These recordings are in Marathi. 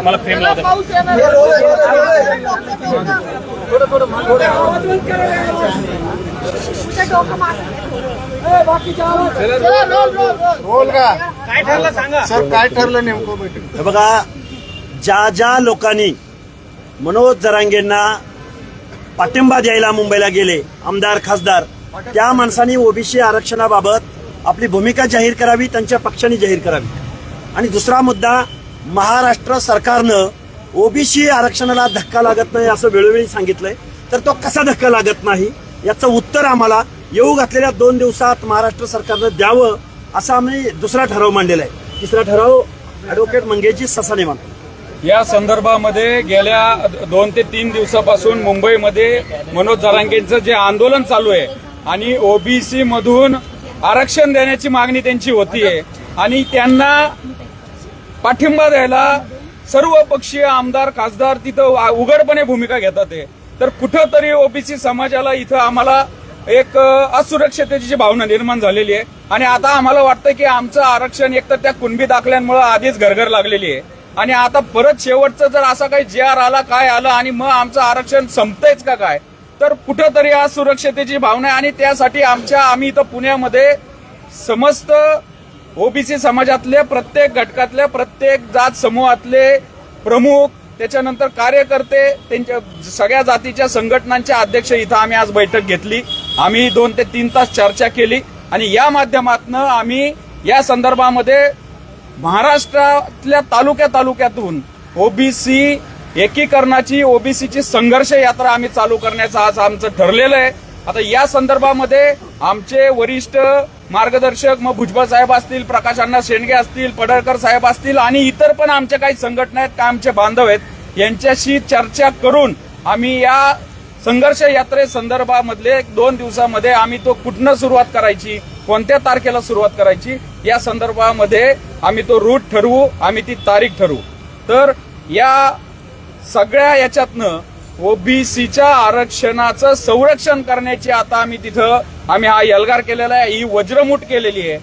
मला प्रेम काय ठरलं सांगा सर, काय ठरलं नेमकं बैठक? बघा, ज्या ज्या लोकांनी मनोज जरांगेंना पाठिंबा द्यायला मुंबईला गेले, आमदार खासदार, त्या माणसांनी ओबीसी आरक्षणाबाबत आपली भूमिका जाहीर करावी, त्यांच्या पक्षाने जाहीर करावी. आणि दुसरा मुद्दा, महाराष्ट्र सरकारनं ओबीसी आरक्षणाला धक्का लागत नाही असं वेळोवेळी सांगितलंय, तर तो कसा धक्का लागत नाही याचं उत्तर आम्हाला येऊ घातलेल्या 2 दिवसात महाराष्ट्र सरकारनं द्यावं, असा आम्ही दुसरा ठराव मांडलेला आहे. तिसरा ठराव ॲडव्होकेट मंगेशजी ससाने मानतो. या संदर्भामध्ये गेल्या 2 ते 3 दिवसापासून मुंबईमध्ये मनोज जरांगेंचं जे आंदोलन चालू आहे आणि ओबीसी मधून आरक्षण देण्याची मागणी त्यांची होतीये आणि त्यांना पाठिंबा द्यायला सर्व पक्षीय आमदार खासदार तिथं उघडपणे भूमिका घेतात आहे. तर कुठंतरी ओबीसी समाजाला इथं आम्हाला एक असुरक्षिततेची भावना निर्माण झालेली आहे आणि आता आम्हाला वाटतं की आमचं आरक्षण एकतर त्या कुणबी दाखल्यांमुळे आधीच घरघर लागलेली आहे आणि आता परत शेवटचं जर असा काही JR आला, काय आलं आणि मग आमचं आरक्षण संपतंयच का काय, तर कुठंतरी असुरक्षिततेची भावना आहे. आणि त्यासाठी आम्ही इथं पुण्यामध्ये समस्त ओबीसी समाजातले प्रत्येक घटकातले, प्रत्येक जात समूहातले प्रमुख, त्याच्यानंतर कार्यकर्ते, त्यांच्या सगळ्या जातीच्या संघटनांचे अध्यक्ष इथं आम्ही आज बैठक घेतली. आम्ही 2 ते 3 तास चर्चा केली आणि या माध्यमातून आम्ही या संदर्भामध्ये महाराष्ट्रातल्या तालुक्यातून ओबीसी एकीकरणाची, ओबीसीची संघर्ष यात्रा आम्ही चालू करण्याचं आज आमचं ठरलेलं आहे. आता या संदर्भामध्ये आमचे वरिष्ठ मार्गदर्शक, मग भुजबळ साहेब असतील, प्रकाश अण्णा शेंडगे असतील, पडळकर साहेब असतील आणि इतर पण आमच्या काही संघटना आहेत, काय आमचे बांधव आहेत, यांच्याशी चर्चा करून आम्ही या संघर्ष यात्रेसंदर्भामधले 2 दिवसामध्ये आम्ही तो कुठनं सुरुवात करायची, कोणत्या तारखेला सुरुवात करायची, या संदर्भामध्ये आम्ही तो रूट ठरवू, आम्ही ती तारीख ठरवू. तर या सगळ्या याच्यातनं ओबीसीच्या आरक्षणाचं संरक्षण करण्याची आता आम्ही हा एल्गार केलेला आहे, ही वज्रमूठ केलेली आहे.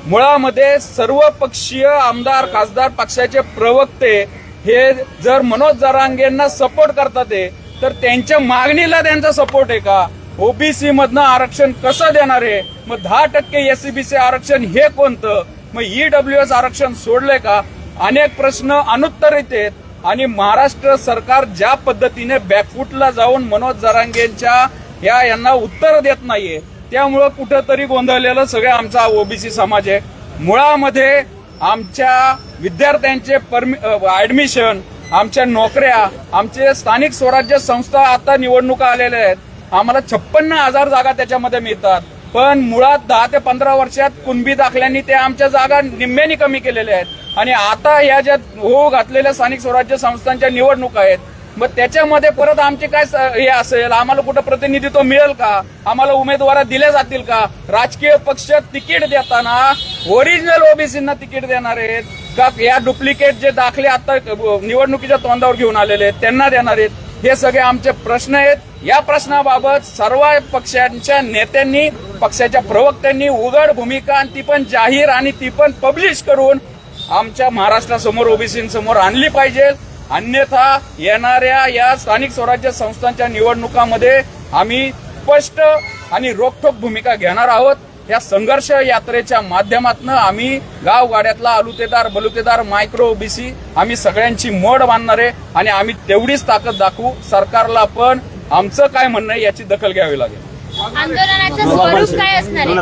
मुळामध्ये सर्व पक्षीय आमदार खासदार पक्षाचे प्रवक्ते हे जर मनोज जरांगेंना सपोर्ट करतात तर त्यांच्या मागणीला त्यांचा सपोर्ट आहे का? ओबीसी मधनं आरक्षण कसं देणार आहे? मग 10% SCBC आरक्षण हे कोणतं? मग EWS आरक्षण सोडलंय का? अनेक प्रश्न अनुत्तरित आहेत आणि महाराष्ट्र सरकार ज्या पद्धतीने बॅकफुटला जाऊन मनोज जरांगेंच्या यांना उत्तर देत नाहीये, त्यामुळं कुठंतरी गोंधळलेलं सगळं आमचा ओबीसी समाज आहे. मुळामध्ये आमच्या विद्यार्थ्यांचे ऍडमिशन, आमच्या नोकऱ्या, आमचे स्थानिक स्वराज्य संस्था आता निवडणुका आलेल्या आहेत, आम्हाला 56,000 जागा त्याच्यामध्ये मिळतात, पण मुळात 10 ते 15 वर्षात कुणबी दाखल्यांनी त्या आमच्या जागा निम्म्यानी कमी केलेल्या आहेत आणि आता या ज्या घातलेल्या स्थानिक स्वराज्य संस्थांच्या निवडणुका आहेत, मग त्याच्यामध्ये परत आमचे काय हे असेल, आम्हाला कुठं प्रतिनिधित्व मिळेल का? आम्हाला उमेदवार दिले जातील का? राजकीय पक्ष तिकीट देताना ओरिजिनल ओबीसींना तिकीट देणार आहेत का? या डुप्लिकेट जे दाखले आता निवडणुकीच्या तोंडावर घेऊन आलेले आहेत त्यांना देणार आहेत? हे सगळे आमचे प्रश्न आहेत. या प्रश्नाबाबत सर्व पक्षांच्या नेत्यांनी, पक्षाच्या प्रवक्त्यांनी उघड भूमिका आणि ती पण जाहीर आणि ती पण पब्लिश करून आमच्या महाराष्ट्रासमोर, ओबीसींसमोर आणली पाहिजे. अन्यथा येणाऱ्या या स्थानिक स्वराज्य संस्थांच्या निवडणुकांमध्ये आम्ही स्पष्ट आणि रोखठोक भूमिका घेणार आहोत. या संघर्ष यात्रेच्या माध्यमातून आम्ही गावगाड्यातला अलुतेदार, बलुतेदार, मायक्रो ओबीसी आम्ही सगळ्यांची मोड बांधणार आहे आणि आम्ही तेवढीच ताकद दाखवू. सरकारला पण आमचं काय म्हणणं आहे याची दखल घ्यावी लागेल. आंदोलनाचं स्वरूप काय असणार आहे?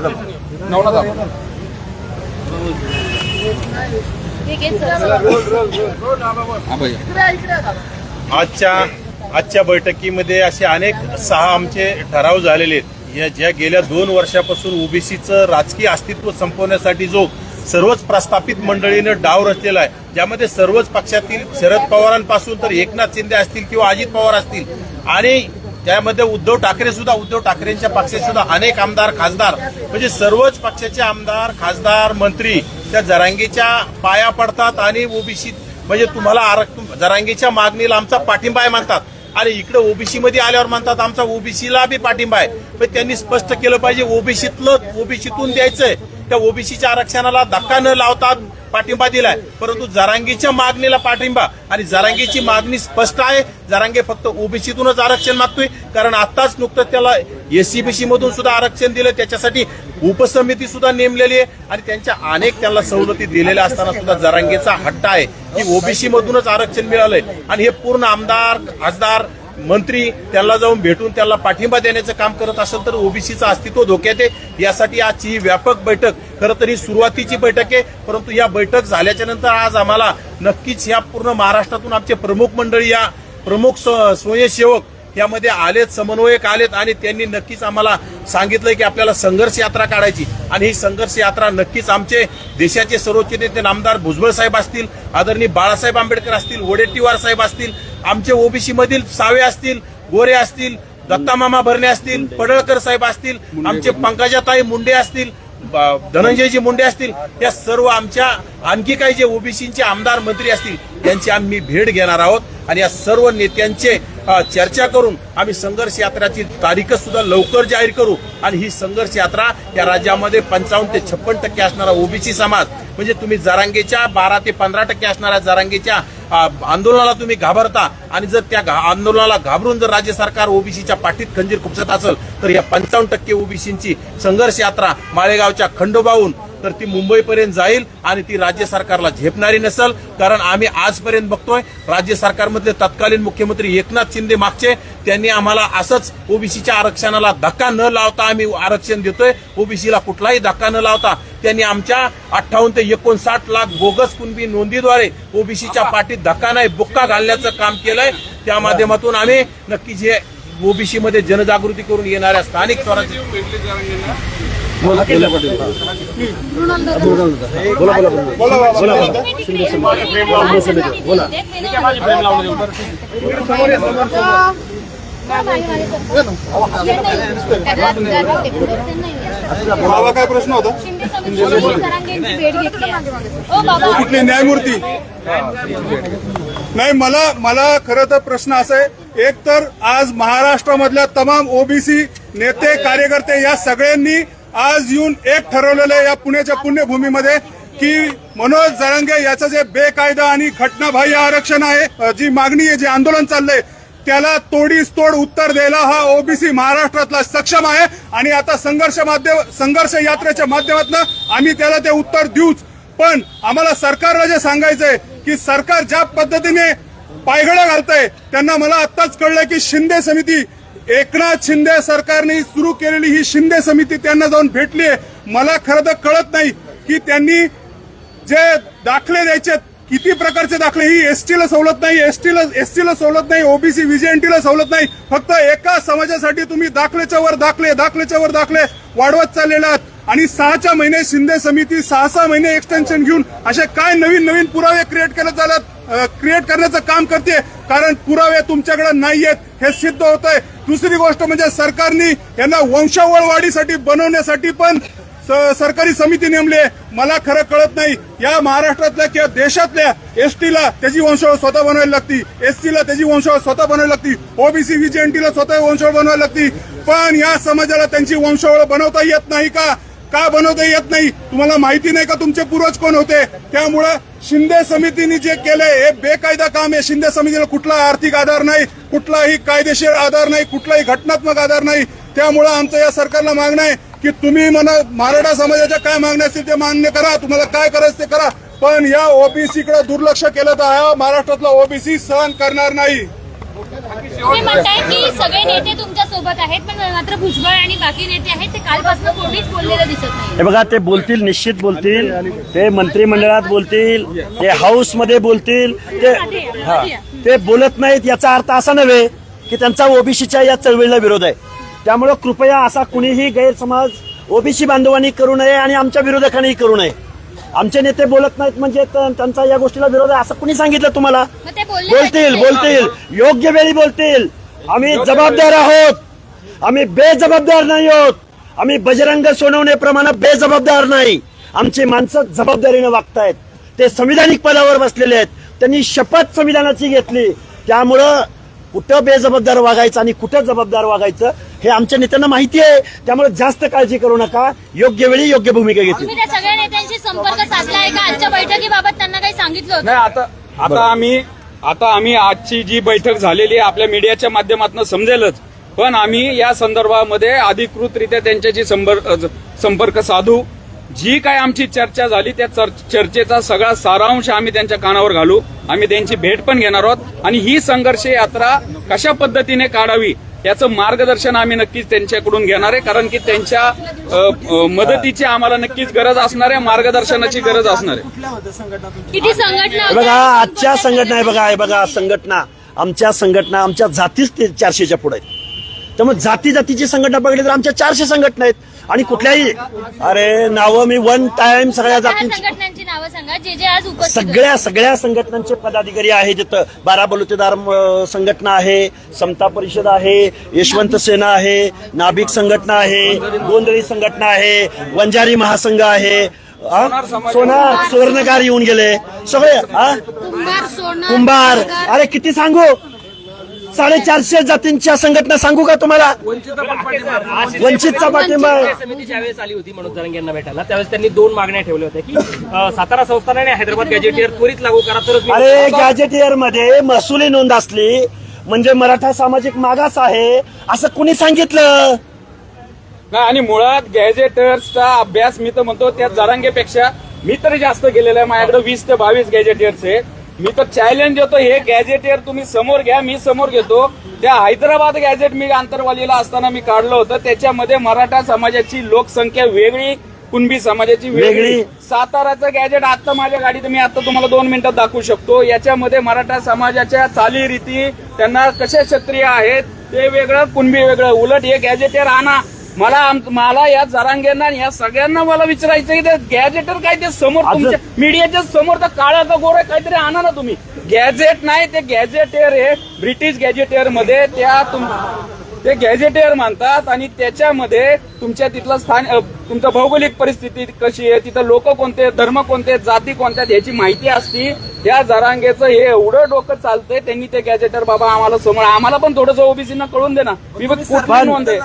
आजच्या बैठकीमध्ये असे अनेक 6 आमचे ठराव झालेले आहेत. ज्या गेल्या 2 वर्षापासून ओबीसीचं राजकीय अस्तित्व संपवण्यासाठी जो सर्वच प्रस्थापित मंडळीनं डाव रचलेला आहे, ज्यामध्ये सर्वच पक्षातील शरद पवारांपासून तर एकनाथ शिंदे असतील किंवा अजित पवार असतील आणि त्यामध्ये उद्धव ठाकरेंच्या पक्षाचे सुद्धा अनेक आमदार खासदार, म्हणजे सर्वच पक्षाचे आमदार खासदार मंत्री त्या जरांगेच्या पाया पडतात आणि ओबीसी म्हणजे तुम्हाला जरांगेच्या मागणीला आमचा पाठिंबा आहे म्हणतात आणि इकडे ओबीसी मध्ये आल्यावर म्हणतात आमचा ओबीसीला बी पाठिंबा आहे. पण त्यांनी स्पष्ट केलं पाहिजे ओबीसीतून द्यायचंय. त्या ओबीसीच्या आरक्षणाला धक्का न लावता पाठिंबा दिलाय, परंतु जरांगेच्या मागणीला पाठिंबा आणि जरांगेची मागणी स्पष्ट आहे. जरांगे फक्त ओबीसीतूनच आरक्षण मागतोय, कारण आताच नुकतंच त्याला एससीबीसी मधून सुद्धा आरक्षण दिलं, त्याच्यासाठी उपसमिती सुद्धा नेमलेली आहे आणि त्यांच्या अनेक त्यांना सवलती दिलेल्या असताना सुद्धा जरांगेचा हट्ट आहे की ओबीसी मधूनच आरक्षण मिळालंय. आणि हे पूर्ण आमदार, खासदार, मंत्री त्यांना जाऊन भेटून त्यांना पाठिंबा देण्याचं काम करत असेल तर ओबीसीचं अस्तित्व धोक्यात आहे. यासाठी आजची ही व्यापक बैठक खरं तर ही सुरुवातीची बैठक आहे, परंतु या बैठक झाल्याच्या नंतर आज आम्हाला नक्कीच या पूर्ण महाराष्ट्रातून आमचे प्रमुख मंडळी, या प्रमुख स्वयंसेवक यामध्ये आलेत, समन्वयक आलेत आणि त्यांनी नक्कीच आम्हाला सांगितलंय की आपल्याला संघर्ष यात्रा काढायची. आणि ही संघर्ष यात्रा नक्कीच आमचे देशाचे सर्वोच्च नेते नामदार भुजबळ साहेब असतील, आदरणीय बाळासाहेब आंबेडकर असतील, वडेट्टीवार साहेब असतील, आमचे ओबीसी मधील सावे असतील, गोरे असतील, दत्तामामा भरणे असतील, पडळकर साहेब असतील, आमचे पंकजाताई मुंडे असतील, धनंजयजी मुंडे असतील, या सर्व आमच्या आणखी काही जे ओबीसीचे आमदार मंत्री असतील यांची आम्ही भेट घेणार आहोत. आणि या सर्व नेत्यांचे चर्चा करून आम्ही संघर्ष यात्राची तारीख सुद्धा लवकर जाहीर करू. आणि ही संघर्ष यात्रा या राज्यामध्ये 55 ते 56% असणारा ओबीसी समाज, म्हणजे तुम्ही जरांगेच्या 12 ते 15% असणाऱ्या जरांगेच्या आंदोलनाला तुम्ही घाबरता आणि जर त्या आंदोलनाला घाबरून जर राज्य सरकार ओबीसीच्या पाठीत खंजीर खुपसत असेल तर या 55% ओबीसींची संघर्ष यात्रा माळेगावच्या खंडोबाहून तर ती मुंबईपर्यंत जाईल आणि ती राज्य सरकारला झेपणारी नसेल. कारण आम्ही आजपर्यंत बघतोय राज्य सरकारमधले तत्कालीन मुख्यमंत्री एकनाथ शिंदे मागचे त्यांनी आम्हाला असंच ओबीसीच्या आरक्षणाला धक्का न लावता आम्ही आरक्षण देतोय, ओबीसीला कुठलाही धक्का न लावता त्यांनी आमच्या 58 ते 59 लाख बोगस कुणबी नोंदीद्वारे ओबीसीच्या पाठीत धक्का नाही बुक्का घालण्याचं काम केलंय. त्या माध्यमातून आम्ही नक्कीच हे ओबीसी मध्ये जनजागृती करून येणाऱ्या स्थानिक स्वराज्य बाबा काय प्रश्न होता? कुठले न्यायमूर्ती? नाही, मला खरं तर प्रश्न असा आहे, एक तर आज महाराष्ट्रामधल्या तमाम ओबीसी नेते कार्यकर्ते या सगळ्यांनी आज येऊन एक ठरवलेलं आहे या पुण्याच्या पुण्यभूमीमध्ये की मनोज जरांगे याचं जे बेकायदा आणि घटनाबाह्य आरक्षण आहे, जी मागणी आहे, जे आंदोलन चाललंय त्याला तोडीस तोड उत्तर द्यायला हा ओबीसी महाराष्ट्रातला सक्षम आहे. आणि आता संघर्ष यात्रेच्या माध्यमातून आम्ही त्याला ते उत्तर देऊच. पण आम्हाला सरकारला जे सांगायचंय की सरकार ज्या पद्धतीने पायघडा घालतंय त्यांना मला आत्ताच कळलंय की शिंदे समिती, एकनाथ शिंदे सरकारने सुरू केलेली ही शिंदे समिती त्यांना जाऊन भेटली आहे. मला खरं तर कळत नाही की त्यांनी जे दाखले द्यायचे, किती प्रकारचे दाखले, ही एसटीला सवलत नाही, एससीला सवलत नाही, ओबीसी व्हीजेएनटीला सवलत नाही, फक्त एका समाजासाठी तुम्ही दाखलेच्या वर दाखले वाढवत चाललेले आहात. आणि 6 महिने शिंदे समिती 6 महिने एक्सटेन्शन घेऊन असे काय नवीन पुरावे क्रिएट करण्याचं काम करते, कारण पुरावे तुमच्याकडे नाहीयेत हे सिद्ध होत आहे. दुसरी गोष्ट म्हणजे सरकारने यांना वंशावळ वाढीसाठी बनवण्यासाठी पण सरकारी समिती नेमली आहे. मला खरं कळत नाही, या महाराष्ट्रातल्या किंवा देशातल्या एसटीला त्याची वंशावळ स्वतः बनवायला लागती, एससीला त्याची वंशावळ स्वतः बनवायला लागती, ओबीसी व्हीजेएनटीला स्वतः वंशावळ बनवायला लागती, पण या समाजाला त्यांची वंशावळ बनवता येत नाही का बनवता येत नाही? तुम्हाला माहिती नाही का तुमचे पूर्वज कोण होते? त्यामुळं शिंदे समितीने जे केलंय हे बेकायदा काम आहे. शिंदे समितीला कुठलाही आर्थिक आधार नाही, कुठलाही कायदेशीर आधार नाही, कुठलाही घटनात्मक आधार नाही. त्यामुळं आमचं या सरकारला मागणं आहे की तुम्ही मराठा समाजाच्या काय मागण्या असतील ते मान्य करा, तुम्हाला काय करायचं ते करा, पण या ओबीसीकडे दुर्लक्ष केलं तर हा महाराष्ट्रातला ओबीसी सहन करणार नाही. तुम्ही म्हणताय की सगळे नेते तुमच्या सोबत आहेत, पण मात्र भुजबळ आणि बाकी नेते आहेत ते कालपासून कोणीच बोललेलं दिसत नाही. हे बघा, ते बोलतील, निश्चित बोलतील, ते मंत्रिमंडळात बोलतील, ते हाऊस मध्ये बोलतील, ते बोलत नाहीत याचा अर्थ असा नव्हे की त्यांचा ओबीसीच्या या चळवळीला विरोध आहे. त्यामुळे कृपया असा कुणीही गैरसमज ओबीसी बांधवांनी करू नये आणि आमच्या विरोधकांनी करू नये. आमचे नेते बोलत नाहीत म्हणजे त्यांचा या गोष्टीला विरोध आहे असं कुणी सांगितलं तुम्हाला? बोलतील, योग्य वेळी बोलतील. आम्ही जबाबदार आहोत, आम्ही बेजबाबदार नाही आहोत. आम्ही बजरंग सोनवणेप्रमाणे बेजबाबदार नाही. आमची माणसं जबाबदारीने वागतायत, ते संविधानिक पदावर बसलेले आहेत, त्यांनी शपथ संविधानाची घेतली. त्यामुळं कुठं बेजबाबदार वागायचं आणि कुठं जबाबदार वागायचं हे आमच्या नेत्यांना माहिती आहे. त्यामुळे जास्त काळजी करू नका, योग्य वेळी योग्य भूमिका घेतील. तुम्ही त्या सगळ्या नेत्यांशी संपर्क साधला आहे का? आजच्या बैठकीबाबत त्यांना काही सांगितलं होतं? नाही, आता आम्ही आजची जी बैठक झालेली आहे आपल्या मीडियाच्या माध्यमातून समजेलच, पण आम्ही या संदर्भामध्ये अधिकृतरित्या त्यांच्याशी संपर्क साधू. जी काय आमची चर्चा झाली त्या चर्चेचा सगळा सारांश आम्ही त्यांच्या कानावर घालू. आम्ही त्यांची भेट पण घेणार आहोत आणि ही संघर्ष यात्रा कशा पद्धतीने काढावी याचं मार्गदर्शन आम्ही नक्कीच त्यांच्याकडून घेणार आहे. कारण की त्यांच्या मदतीची आम्हाला नक्कीच गरज असणार आहे, मार्गदर्शनाची गरज असणार आहे. किती संघटना बघा आजच्या संघटना आहे, बघा संघटना, आमच्या संघटना आमच्या जातीच 400च्या पुढे आहेत. त्यामुळे जातीची संघटना बघितली तर आमच्या 400 संघटना आहेत. आणि कुठल्याही नावं मी वन टाइम सगळ्या जातींची संघटनांची नावं सांगा जे जे आज उपस्थित सगळ्या संघटनांचे पदाधिकारी आहेत. जिथं 12 बलुतेदार संघटना आहे, समता परिषद आहे, यशवंत सेना आहे, नाभिक संघटना आहे, गोंधळी संघटना आहे, वंजारी महासंघ आहे, सोनार सुवर्णकार येऊन गेले सगळे, कुंभार. अरे किती सांगू, 450 जातींच्या संघटना सांगू का तुम्हाला? वंचितचा पाठिंबा आहे. समिती ज्यावेळेस आली होती मनोज जरांगे यांना भेटायला त्यावेळेस त्यांनी 2 मागण्या ठेवल्या होत्या की सातारा संस्थान आणि हैदराबाद गॅजेटियर त्वरित लागू करा तरच. अरे गॅजेटियर मध्ये महसुली नोंद असली म्हणजे मराठा सामाजिक मागास आहे असं कुणी सांगितलं? नाही, आणि मुळात गॅजेटर्सचा अभ्यास मी तर म्हणतो त्या जरांगेपेक्षा मी तरी जास्त गेलेला आहे. माझ्याकडे 20 ते 22 गॅजेटियर्स आहे. मी तर चॅलेंज देतो, हे गॅजेटियर तुम्ही समोर घ्या, मी समोर घेतो. त्या हैदराबाद गॅजेट मी आंतरवालीला असताना मी काढलं होतं, त्याच्यामध्ये मराठा समाजाची लोकसंख्या वेगळी, कुणबी समाजाची वेगळी. साताराचं गॅजेट आता माझ्या गाडीत मी आता तुम्हाला 2 मिनिटात दाखवू शकतो. याच्यामध्ये मराठा समाजाच्या चालीरीती, त्यांना कशा क्षत्रिय आहेत ते वेगळं, कुणबी वेगळं. उलट हे गॅजेटियर आणा. मला या जरांगेंना या सगळ्यांना मला विचारायचं की ते गॅजेटर काय ते समोर तुमच्या मीडियाच्या समोर तर काळा का गोरा काहीतरी आणा ना तुम्ही. गॅजेट नाही, ते गॅजेटियर हे ब्रिटिश गॅजेटियर मध्ये ते गॅजेटियर मानतात आणि त्याच्यामध्ये तुमच्या तिथलं स्थान, तुमचं भौगोलिक परिस्थिती कशी आहे, तिथं लोक कोणते, धर्म कोणते, जाती कोणत्या याची माहिती असती. या जरांगेचं हे एवढं डोकं चालतंय, त्यांनी ते गॅजेटर बाबा आम्हाला समोर, आम्हाला पण थोडंसं ओबीसीना कळून दे ना. मी पण कुठली नोंद आहे.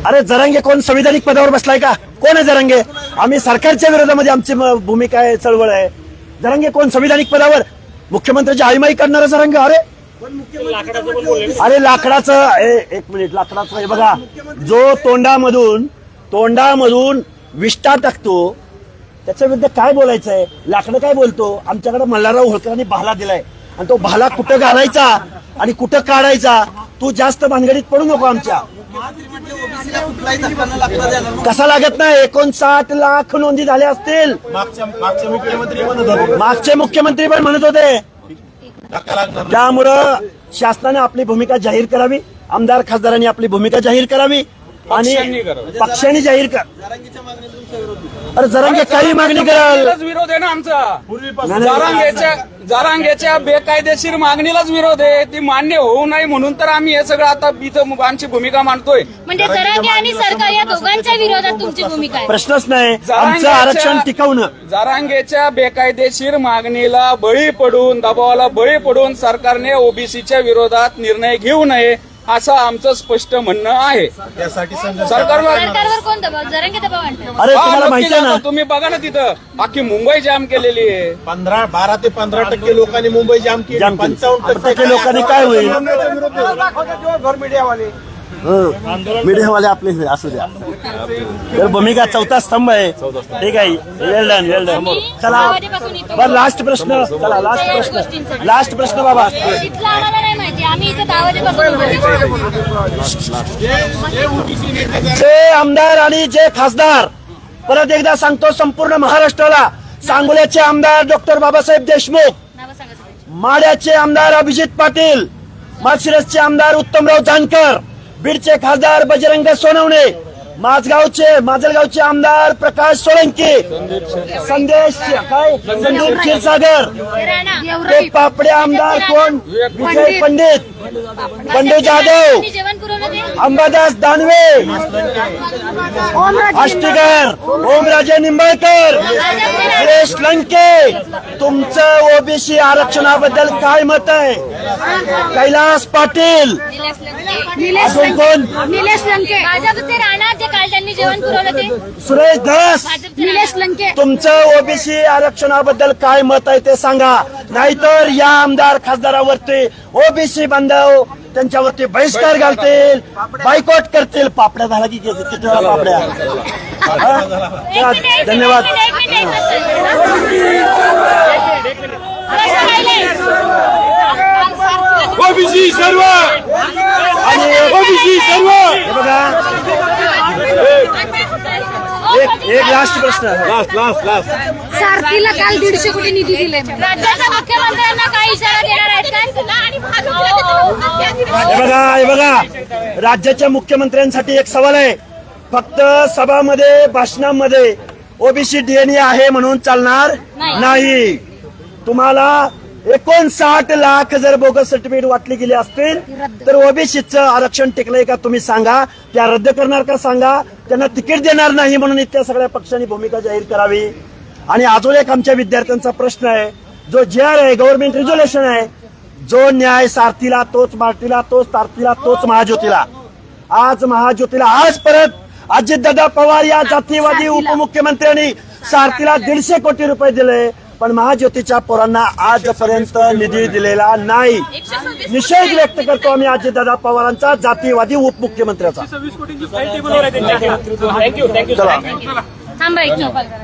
अरे जरांगे कोण संविधानिक पदावर बसलाय का? कोण आहे जरांगे? आम्ही सरकारच्या विरोधामध्ये आमची भूमिका आहे, चळवळ आहे. जरांगे कोण संविधानिक पदावर? मुख्यमंत्र्याची आईमाई करणारा जरांगे. अरे लाकडाचं, एक मिनिट, लाकडाचं हे बघा, जो तोंडामधून विष्ठा टाकतो त्याच्या विरुद्ध काय बोलायचंय? लाकडं काय बोलतो? आमच्याकडे मल्हारराव होळकरांनी भाला दिलाय आणि तो भाला कुठं घालायचा आणि कुठं काढायचा तू जास्त भानगडीत पडू नको आमच्या. कसा लागत नाही? 59 लाख नोंदी झाल्या असतील. मागचे मुख्यमंत्री पण म्हणत होते. त्यामुळं शासनाने आपली भूमिका जाहीर करावी, आमदार खासदारांनी आपली भूमिका जाहीर करावी आणि पक्षांनी जाहीर कर. अरे जरांगे काही मागणी कराल, विरोध आहे ना आमचा. जरांगेच्या बेकायदेशीर मागणीलाच विरोध आहे. ती मान्य होऊ नये म्हणून तर आम्ही हे सगळं आता इथं आमची भूमिका मांडतोय. म्हणजे जरांगे आणि सरकार या दोघांच्या विरोधात तुमची भूमिका आहे? प्रश्नच नाही. आमचं आरक्षण टिकवणं. जरांगेच्या बेकायदेशीर मागणीला बळी पडून, दबावाला बळी पडून सरकारने ओबीसीच्या विरोधात निर्णय घेऊ नये असं आमचं स्पष्ट म्हणणं आहे. त्यासाठी सरकारवर कोण दबाव? जरांगे दबाव आणतो. अरे तुम्हाला माहिती आहे ना, तुम्ही बघा ना तिथं अख्खी मुंबई जाम केलेली आहे. 12 ते 15% लोकांनी मुंबई जाम केली. 55% लोकांनी काय होईल? मीडियावाले आपले असू द्या. तर भूमिका 4था स्तंभ आहे. ठीक आहे, वेल डन. चला बरं, लास्ट प्रश्न. चला लास्ट प्रश्न बाबा. तिथलं आम्हाला नाही माहिती, आम्ही इथे 10 वाजेपासून. जे आमदार आणि जे खासदार, परत एकदा सांगतो संपूर्ण महाराष्ट्राला, सांगोल्याचे आमदार डॉक्टर बाबासाहेब देशमुख, नावं सांगा सगळ्यांची. माढ्याचे आमदार अभिजित पाटील, माळशिरसचे आमदार उत्तमराव जानकर, बीडचे खासदार बजरंग सोनवणे, माजलगावचे आमदार प्रकाश सोळंकी, संदीप क्षीरसागर, ते पापडे आमदार कोण? विजय पंडित, बंडू जाधव, त्यांनी जेवण पुरवलं ते अंबादास दानवे, आष्टीकर, ओमराजे निंबाळकर, सुरेश लंके, तुमचं ओबीसी आरक्षणाबद्दल काय मत आहे? कैलास पाटील, अजून कोण? निलेश लंके, भाजपचे राणा जे काल त्यांनी जेवण पुरवलं ते सुरेश धस, निलेश लंके. तुमचं ओबीसी आरक्षणाबद्दल काय मत आहे ते सांगा, नाहीतर या आमदार खासदारावरती ओबीसी बांधव त्यांच्यावरती बहिष्कार घालतील, बायकॉट करतील. पापड्या झाला की किती वेळा पापड्या? हा? धन्यवाद. ओबीसी सर्व आणि ओबीसी सर्व हे बघा, एक लास्ट प्रश्न. सारथीला काल 150 कोटी निधी दिले. राज्याच्या मुख्यमंत्र्यांना काय इशारा देणार आहेत हे बघा, राज्याच्या मुख्यमंत्र्यांसाठी एक सवाल आहे. फक्त सभामध्ये भाषणामध्ये ओबीसी डीएनए आहे म्हणून चालणार नाही. तुम्हाला 59 लाख जर बोगस सर्टिफिकेट वाटली गेली असतील तर ओबीसीचं आरक्षण टिकलंय का तुम्ही सांगा. त्या रद्द करणार का सांगा. त्यांना तिकीट देणार नाही म्हणून इथल्या सगळ्या पक्षांनी भूमिका जाहीर करावी. आणि अजून एक आमच्या विद्यार्थ्यांचा प्रश्न आहे, जो JR आहे, गव्हर्नमेंट रेझोल्युशन आहे, जो न्याय सारथीला तोच मारतीला, तोच तारतीला तोच महाज्योतीला. आज महाज्योतीला, आज परत अजितदादा पवार या जातीवादी उपमुख्यमंत्र्यांनी सारथीला 150 कोटी रुपये दिले, पण महाज्योतीच्या पोरांना आजपर्यंत निधी दिलेला नाही. निषेध व्यक्त करतो आम्ही अजितदादा पवारांचा, जातीवादी उपमुख्यमंत्र्याचा. थँक्यू चला. थांबा एक चौकाल करा.